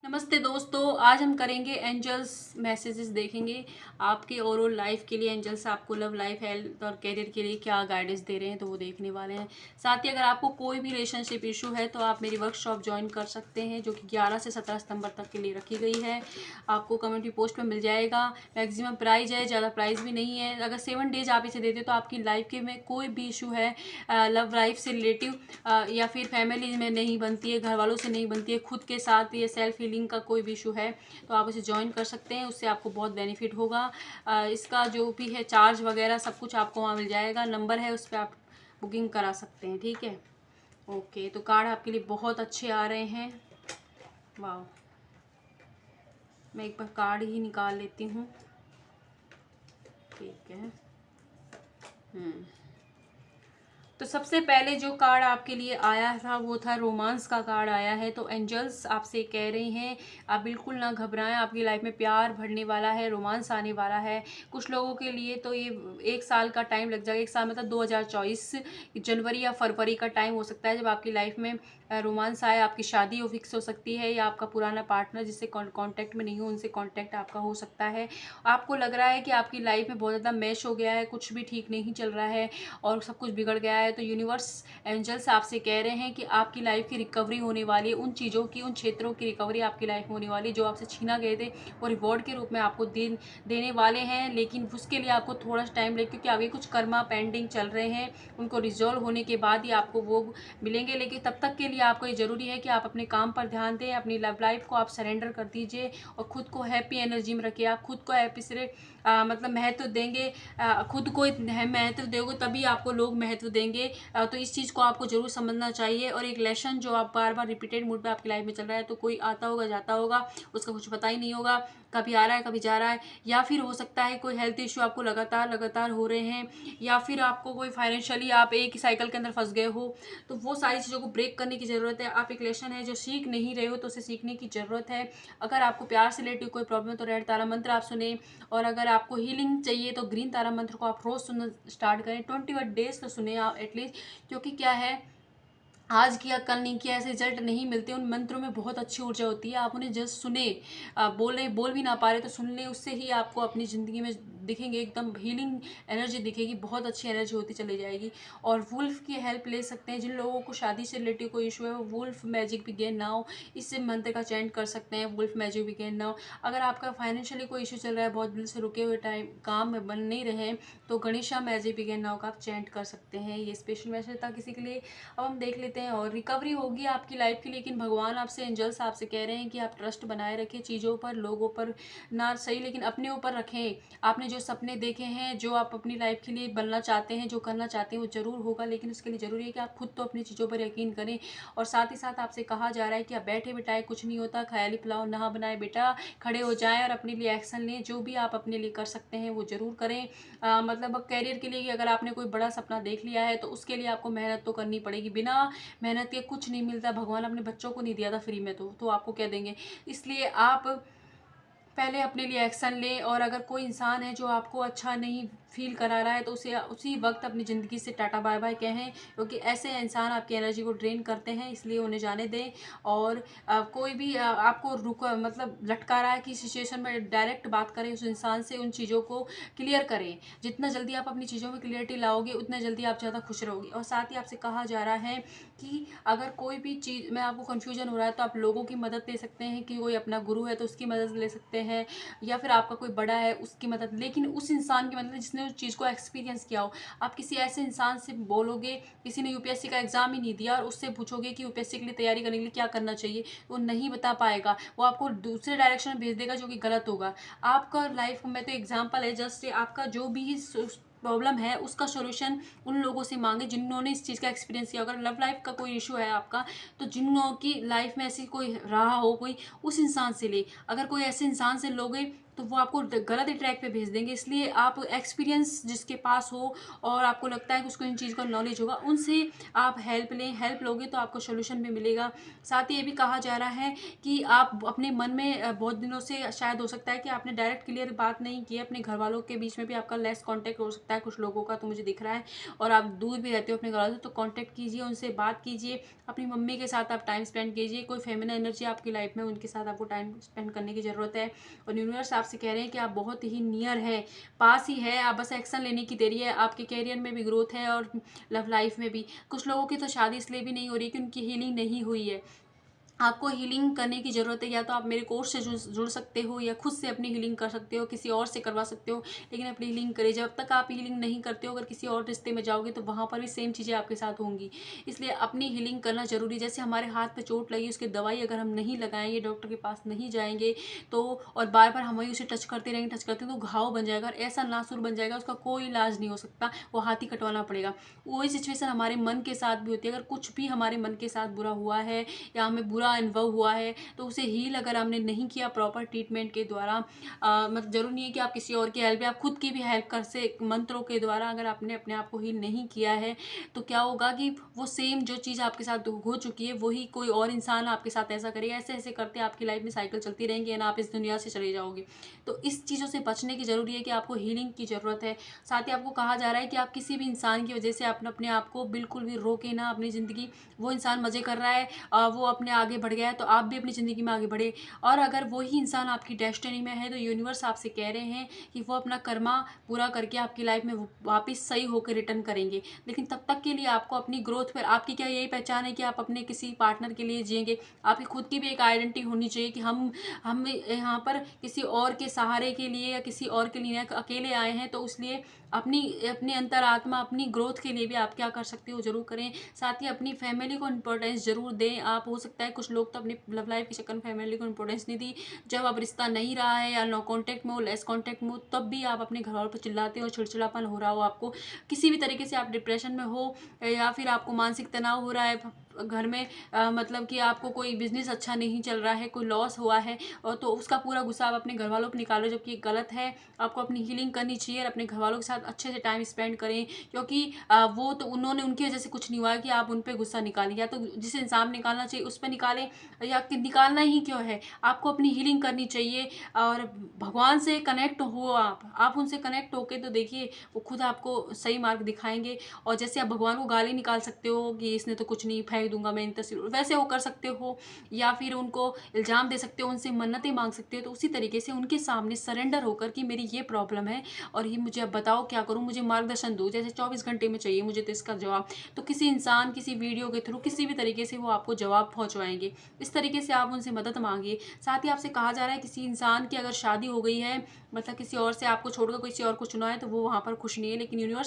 नमस्ते दोस्तों, आज हम करेंगे एंजल्स मैसेजेस देखेंगे आपके ओवरऑल लाइफ के लिए। एंजल्स आपको लव लाइफ, हेल्थ और करियर के लिए क्या गाइडेंस दे रहे हैं तो वो देखने वाले हैं। साथ ही अगर आपको कोई भी रिलेशनशिप इशू है तो आप मेरी वर्कशॉप ज्वाइन कर सकते हैं जो कि 11 से 17 सितंबर तक के लिए रखी गई है। आपको कम्युनिटी पोस्ट में मिल जाएगा। मैक्सिमम प्राइस है, ज़्यादा प्राइस भी नहीं है। अगर 7 डेज आप इसे देते तो आपकी लाइफ के में कोई भी इशू है लव लाइफ से रिलेटिव या फिर फैमिली में नहीं बनती है, घर वालों से नहीं बनती है, खुद के साथ ये सेल्फ हीलिंग का कोई भी इशू है तो आप इसे ज्वाइन कर सकते हैं। उससे आपको बहुत बेनिफिट होगा। इसका जो भी है चार्ज वगैरह सब कुछ आपको वहाँ मिल जाएगा। नंबर है, उस पर आप बुकिंग करा सकते हैं। ठीक है, ओके। तो कार्ड आपके लिए बहुत अच्छे आ रहे हैं। वाह, मैं एक बार कार्ड ही निकाल लेती हूँ। ठीक है। तो सबसे पहले जो कार्ड आपके लिए आया था वो था रोमांस का कार्ड आया है। तो एंजल्स आपसे कह रही हैं आप बिल्कुल ना घबराएं, आपकी लाइफ में प्यार बढ़ने वाला है, रोमांस आने वाला है। कुछ लोगों के लिए तो ये 1 साल का टाइम लग जाएगा। 1 साल मतलब 2024 जनवरी या फरवरी का टाइम हो सकता है जब आपकी लाइफ में रोमांस आए। आपकी शादी हो फिक्स हो सकती है या आपका पुराना पार्टनर जिससे कांटेक्ट में नहीं हो उनसे कांटेक्ट आपका हो सकता है। आपको लग रहा है कि आपकी लाइफ में बहुत ज़्यादा मैश हो गया है, कुछ भी ठीक नहीं चल रहा है और सब कुछ बिगड़ गया है। तो यूनिवर्स एंजल्स आपसे कह रहे हैं कि आपकी लाइफ की रिकवरी होने वाली है। उन चीज़ों की, उन क्षेत्रों की रिकवरी आपकी लाइफ में होने वाली है जो आपसे छीना गए थे, वो रिवॉर्ड के रूप में आपको देने वाले हैं। लेकिन उसके लिए आपको थोड़ा सा टाइम लगे क्योंकि आगे कुछ कर्मा पेंडिंग चल रहे हैं, उनको रिजॉल्व होने के बाद ही आपको वो मिलेंगे। लेकिन तब तक के लिए आपको ये ज़रूरी है कि आप अपने काम पर ध्यान दें, अपनी लव लाइफ को आप सरेंडर कर दीजिए और खुद को हैप्पी एनर्जी में रखिए। आप खुद को हैप्पी से मतलब महत्व देंगे, खुद को महत्व दोगे तभी आपको लोग महत्व देंगे। तो इस चीज़ को आपको ज़रूर समझना चाहिए। और एक लेसन जो आप बार बार रिपीटेड मूड पे आपकी लाइफ में चल रहा है, तो कोई आता होगा जाता होगा, उसका कुछ पता ही नहीं होगा, कभी आ रहा है कभी जा रहा है। या फिर हो सकता है कोई हेल्थ इशू आपको लगातार हो रहे हैं, या फिर आपको कोई फाइनेंशियली आप एक ही साइकिल के अंदर फंस गए हो। तो वो सारी चीज़ों को ब्रेक करने की ज़रूरत है। आप एक लेसन है जो सीख नहीं रहे हो तो उसे सीखने की ज़रूरत है। अगर आपको प्यार से रिलेटेड कोई प्रॉब्लम है तो रेड तारा मंत्र आप सुने, और अगर आपको हीलिंग चाहिए तो ग्रीन तारा मंत्र को आप रोज़ सुनना स्टार्ट करें। 21 डेज तो सुने आप एटलीस्ट, क्योंकि क्या है, आज किया कल नहीं किया ऐसे रिजल्ट नहीं मिलते। उन मंत्रों में बहुत अच्छी ऊर्जा होती है। आप उन्हें जस्ट सुने, बोल भी ना पा रहे तो सुन लें, उससे ही आपको अपनी ज़िंदगी में दिखेंगे एकदम हीलिंग एनर्जी दिखेगी, बहुत अच्छी एनर्जी होती चली जाएगी। और वुल्फ की हेल्प ले सकते हैं। जिन लोगों को शादी से रिलेटेड कोई इशू है वो वुल्फ मैजिक बिगेन नाउ इससे मंत्र का चैंट कर सकते हैं, वुल्फ मैजिक बिगेन नाउ। अगर आपका फाइनेंशियली कोई इशू चल रहा है, बहुत दिल से रुके हुए टाइम काम में बन नहीं रहे हैं, तो गणेशा मैजिक बिगेन नाउ का आप चैंट कर सकते हैं। ये स्पेशल मैसेज था किसी के लिए। अब हम देख लेते हैं। और रिकवरी होगी आपकी लाइफ की, लेकिन भगवान आपसे, एंजल्स आपसे कह रहे हैं कि आप ट्रस्ट बनाए रखें चीज़ों पर, लोगों पर ना सही लेकिन अपने ऊपर रखें। आपने जो सपने देखे हैं, जो आप अपनी लाइफ के लिए बनना चाहते हैं, जो करना चाहते हैं, वो ज़रूर होगा। लेकिन उसके लिए ज़रूरी है कि आप खुद तो अपनी चीज़ों पर यकीन करें। और साथ ही साथ आपसे कहा जा रहा है कि आप बैठे बिठाए कुछ नहीं होता, ख्याली पुलाव ना बनाए बेटा, खड़े हो जाएं और अपने लिए एक्शन लें। जो भी आप अपने लिए कर सकते हैं वो ज़रूर करें। मतलब कैरियर के लिए अगर आपने कोई बड़ा सपना देख लिया है तो उसके लिए आपको मेहनत तो करनी पड़ेगी। बिना मेहनत के कुछ नहीं मिलता। भगवान अपने बच्चों को नहीं दिया था फ्री में, तो आपको क्या देंगे। इसलिए आप पहले अपने लिए एक्शन लें। और अगर कोई इंसान है जो आपको अच्छा नहीं फील करा रहा है तो उसे उसी वक्त अपनी ज़िंदगी से टाटा बाय बाय कहें, क्योंकि ऐसे इंसान आपकी एनर्जी को ड्रेन करते हैं, इसलिए उन्हें जाने दें। और कोई भी आपको मतलब लटका रहा है कि सिचुएशन में डायरेक्ट बात करें उस इंसान से, उन चीज़ों को क्लियर करें। जितना जल्दी आप अपनी चीज़ों में क्लियरिटी लाओगे उतना जल्दी आप ज़्यादा खुश रहोगे। और साथ ही आपसे कहा जा रहा है कि अगर कोई भी चीज़ में आपको कन्फ्यूजन हो रहा है तो आप लोगों की मदद ले सकते हैं, कि कोई अपना गुरु है तो उसकी मदद ले सकते हैं, या फिर आपका कोई बड़ा है उसकी मदद, लेकिन उस इंसान की मदद जिसने उस चीज़ को एक्सपीरियंस किया हो। आप किसी ऐसे इंसान से बोलोगे, किसी ने यूपीएससी का एग्जाम ही नहीं दिया और उससे पूछोगे कि यूपीएससी के लिए तैयारी करने के लिए क्या करना चाहिए, वो नहीं बता पाएगा, वो आपको दूसरे डायरेक्शन में भेज देगा जो कि गलत होगा। आपका लाइफ में तो एग्जाम्पल है जस्ट, आपका जो भी प्रॉब्लम है उसका सॉल्यूशन उन लोगों से मांगे जिन्होंने इस चीज़ का एक्सपीरियंस किया। अगर लव लाइफ का कोई इशू है आपका, तो जिन लोगों की लाइफ में ऐसी कोई रहा हो कोई, उस इंसान से ले। अगर कोई ऐसे इंसान से लोगे तो वो आपको गलत ट्रैक पे भेज देंगे। इसलिए आप एक्सपीरियंस जिसके पास हो और आपको लगता है कि उसको इन चीज़ का नॉलेज होगा, उनसे आप हेल्प लें। हेल्प लोगे तो आपको सॉल्यूशन भी मिलेगा। साथ ही ये भी कहा जा रहा है कि आप अपने मन में बहुत दिनों से शायद हो सकता है कि आपने डायरेक्ट क्लियर बात नहीं की है, अपने घर वालों के बीच में भी आपका लेस कॉन्टैक्ट हो सकता है कुछ लोगों का, तो मुझे दिख रहा है। और आप दूर भी रहते हो अपने घर वालों से, तो कॉन्टैक्ट कीजिए, उनसे बात कीजिए। अपनी मम्मी के साथ आप टाइम स्पेंड कीजिए। कोई फेमिनिन एनर्जी आपकी लाइफ में, उनके साथ आपको टाइम स्पेंड करने की ज़रूरत है। और यूनिवर्स आपसे कह रहे हैं कि आप बहुत ही नियर है, पास ही है, आप बस एक्शन लेने की देरी है। आपके कैरियर में भी ग्रोथ है और लव लाइफ में भी। कुछ लोगों की तो शादी इसलिए भी नहीं हो रही कि उनकी हीलिंग नहीं हुई है। आपको हीलिंग करने की ज़रूरत है, या तो आप मेरे कोर्स से जुड़ सकते हो, या खुद से अपनी हीलिंग कर सकते हो, किसी और से करवा सकते हो। लेकिन अपनी हीलिंग करिए। जब तक आप हीलिंग नहीं करते हो, अगर किसी और रिश्ते में जाओगे तो वहाँ पर भी सेम चीज़ें आपके साथ होंगी। इसलिए अपनी हीलिंग करना ज़रूरी है। जैसे हमारे हाथ पे चोट लगी, उसकी दवाई अगर हम नहीं लगाएंगे, डॉक्टर के पास नहीं जाएंगे, तो और बार बार हम वही उसे टच करते रहेंगे तो घाव बन जाएगा और ऐसा नासूर बन जाएगा, उसका कोई इलाज नहीं हो सकता, वो हाथ ही कटवाना पड़ेगा। वही सिचुएशन हमारे मन के साथ भी होती है। अगर कुछ भी हमारे मन के साथ बुरा हुआ है या हमें बुरा अनुभव हुआ है, तो उसे हील अगर हमने नहीं किया प्रॉपर ट्रीटमेंट के द्वारा, मतलब ज़रूरी नहीं है कि आप किसी और की हेल्प, या आप खुद की भी हेल्प कर से मंत्रों के द्वारा अगर आपने अपने आप को हील नहीं किया है, तो क्या होगा कि वो सेम जो चीज़ आपके साथ हो चुकी है वही कोई और इंसान आपके साथ ऐसा करेगा। ऐसे ऐसे करते आपकी लाइफ में साइकिल चलती रहेंगी एंड आप इस दुनिया से चले जाओगे। तो इस चीज़ों से बचने की ज़रूरी है कि आपको हीलिंग की ज़रूरत है। साथ ही आपको कहा जा रहा है कि आप किसी भी इंसान की वजह से अपने आप को बिल्कुल भी रोके ना अपनी ज़िंदगी। वो इंसान मज़े कर रहा है, वो अपने आगे बढ़ गया है, तो आप भी अपनी ज़िंदगी में आगे बढ़े। और अगर वही इंसान आपकी डेस्टिनी में है, तो यूनिवर्स आपसे कह रहे हैं कि वो अपना कर्मा पूरा करके आपकी लाइफ में वापस सही होकर रिटर्न करेंगे। लेकिन तब तक के लिए आपको अपनी ग्रोथ पर, आपकी क्या यही पहचान है कि आप अपने किसी पार्टनर के लिए जिएंगे? आपकी खुद की भी एक आइडेंटिटी होनी चाहिए कि हम यहाँ पर किसी और के सहारे के लिए या किसी और के लिए अकेले आए हैं, तो इसलिए अपनी अपनी अंतरात्मा, अपनी ग्रोथ के लिए भी आप क्या कर सकते हो ज़रूर करें। साथ ही अपनी फैमिली को इम्पोर्टेंस ज़रूर दें आप। हो सकता है कुछ लोग तो अपनी लव लाइफ के चक्कर में फैमिली को इम्पोर्टेंस नहीं दी। जब अब रिश्ता नहीं रहा है या नो कॉन्टैक्ट में हो, लेस कॉन्टैक्ट में हो, तब भी आप अपने घर वालों पर चिल्लाते हो, चिड़चिड़ापन हो रहा हो आपको, किसी भी तरीके से आप डिप्रेशन में हो, या फिर आपको मानसिक तनाव हो रहा है घर में, मतलब कि आपको कोई बिजनेस अच्छा नहीं चल रहा है, कोई लॉस हुआ है, और तो उसका पूरा गुस्सा आप अपने घर वालों पर निकालो, जबकि ये गलत है। आपको अपनी हीलिंग करनी चाहिए और अपने घर वालों के साथ अच्छे से टाइम स्पेंड करें, क्योंकि वो तो उन्होंने, उनकी वजह से कुछ नहीं हुआ कि आप उन पर गुस्सा निकालें। या तो जिस इंसान निकालना चाहिए उस पर निकालें, या कि निकालना ही क्यों है, आपको अपनी हीलिंग करनी चाहिए। और भगवान से कनेक्ट हो, आप उनसे कनेक्ट होके तो देखिए, वो खुद आपको सही मार्ग दिखाएंगे। और जैसे आप भगवान को गाली निकाल सकते हो कि इसने तो कुछ नहीं, फेंक दूंगा मैं इन तस्वीर, वैसे वो कर सकते हो, या फिर उनको इल्ज़ाम दे सकते हो, उनसे मन्नतें मांग सकते हो। तो उसी तरीके से उनके सामने सरेंडर होकर कि मेरी ये प्रॉब्लम है और ये मुझे अब बताओ क्या करूँ, मुझे मार्गदर्शन दो, जैसे 24 घंटे में चाहिए मुझे तो इसका जवाब। तो किसी इंसान, किसी वीडियो के थ्रू, किसी भी तरीके से वो आपको जवाब पहुँचवाएंगे। इस तरीके से आप उनसे मदद मांगिए। साथ ही आपसे कहा जा रहा है किसी इंसान की अगर शादी हो गई है, मतलब किसी और से आपको छोड़कर किसी और को चुना है, तो वो वहाँ पर खुश नहीं है। लेकिन यूनिवर्स